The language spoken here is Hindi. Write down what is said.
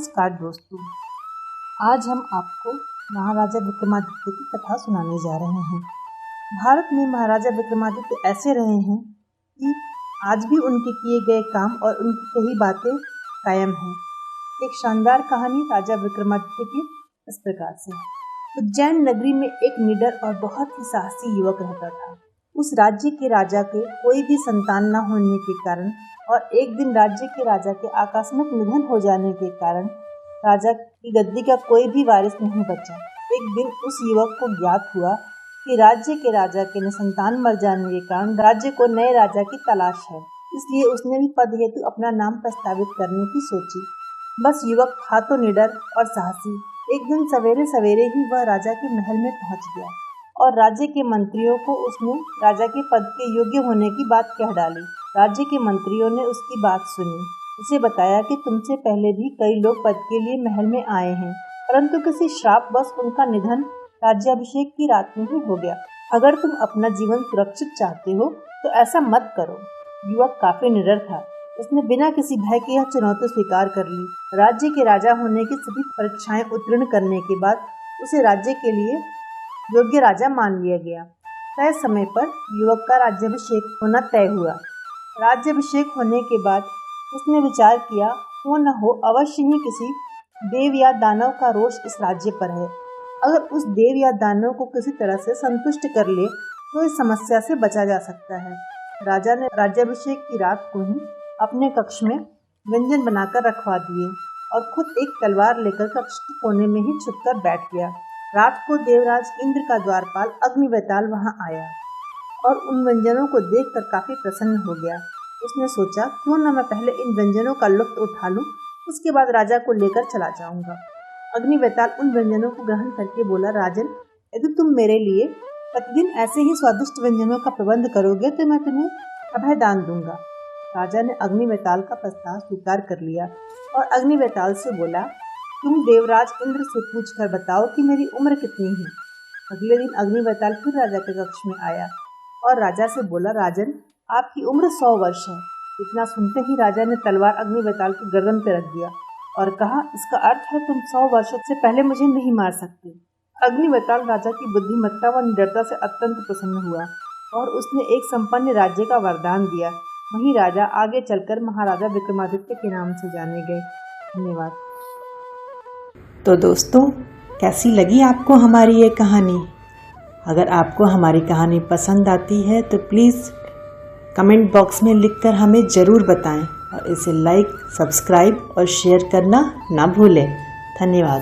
नमस्कार दोस्तों, आज हम आपको महाराजा विक्रमादित्य की कथा सुनाने जा रहे हैं। भारत में महाराजा विक्रमादित्य ऐसे रहे हैं कि आज भी उनके किए गए काम और उनकी कही बातें कायम हैं। एक शानदार कहानी राजा विक्रमादित्य की इस प्रकार से। उज्जैन नगरी में एक निडर और बहुत ही साहसी युवक रहता था। उस राज्य के राजा के कोई भी संतान न होने के कारण और एक दिन राज्य के राजा के आकस्मिक निधन हो जाने के कारण राजा की गद्दी का कोई भी वारिस नहीं बचा। एक दिन उस युवक को ज्ञात हुआ कि राज्य के राजा के निसंतान मर जाने के कारण राज्य को नए राजा की तलाश है, इसलिए उसने भी पद हेतु अपना नाम प्रस्तावित करने की सोची। बस युवक था तो निडर और साहसी। एक दिन सवेरे सवेरे ही वह राजा के महल में पहुंच गया और राज्य के मंत्रियों को उसने राजा के पद के योग्य होने की बात कह डाली। राज्य के मंत्रियों ने उसकी बात सुनी। उसे बताया कि तुमसे पहले भी कई लोग पद के लिए महल में आए हैं, परंतु किसी श्रापवश उनका निधन राज्याभिषेक की रात में ही हो गया। अगर तुम अपना जीवन सुरक्षित चाहते हो तो ऐसा मत करो। युवक काफी निडर था। उसने बिना किसी भय के यह चुनौती स्वीकार कर ली। राज्य के राजा होने की सभी परीक्षाएं उत्तीर्ण करने के बाद उसे राज्य के लिए योग्य राजा मान लिया गया। तय समय पर युवक का राज्याभिषेक होना तय हुआ। राज्याभिषेक होने के बाद उसने विचार किया, हो न हो अवश्य ही किसी देव या दानव का रोष इस राज्य पर है। अगर उस देव या दानव को किसी तरह से संतुष्ट कर ले तो इस समस्या से बचा जा सकता है। राजा ने राज्याभिषेक की रात को ही अपने कक्ष में व्यंजन बनाकर रखवा दिए और खुद एक तलवार लेकर कक्ष के कोने में ही छुपकर बैठ गया। रात को देवराज इंद्र का द्वारपाल अग्निवेताल वहां आया और उन व्यंजनों को देखकर काफी प्रसन्न हो गया। उसने सोचा, क्यों न मैं पहले इन व्यंजनों का लुत्फ उठा लूं, उसके बाद राजा को लेकर चला जाऊंगा। अग्निवेताल उन व्यंजनों को ग्रहण करके बोला, राजन, यदि तुम मेरे लिए प्रतिदिन ऐसे ही स्वादिष्ट व्यंजनों का प्रबंध करोगे तो मैं तुम्हें अभय दान दूंगा। राजा ने अग्निवेताल का प्रस्ताव स्वीकार कर लिया और अग्निवेताल से बोला, तुम देवराज इंद्र से पूछकर बताओ कि मेरी उम्र कितनी है। अगले दिन अग्निवेताल फिर राजा के कक्ष में आया और राजा से बोला, राजन, आपकी उम्र 100 वर्ष है। इतना सुनते ही राजा ने तलवार अग्निवेताल की गर्दन पर रख दिया और कहा, इसका अर्थ है तुम 100 वर्षों से पहले मुझे नहीं मार सकते। अग्निवेताल राजा की बुद्धिमत्ता व निडरता से अत्यंत प्रसन्न हुआ और उसने एक संपन्न राज्य का वरदान दिया। वहीं राजा आगे चलकर महाराजा विक्रमादित्य के नाम से जाने गए। धन्यवाद। तो दोस्तों, कैसी लगी आपको हमारी ये कहानी? अगर आपको हमारी कहानी पसंद आती है तो प्लीज़ कमेंट बॉक्स में लिखकर हमें ज़रूर बताएं और इसे लाइक, सब्सक्राइब और शेयर करना ना भूलें। धन्यवाद।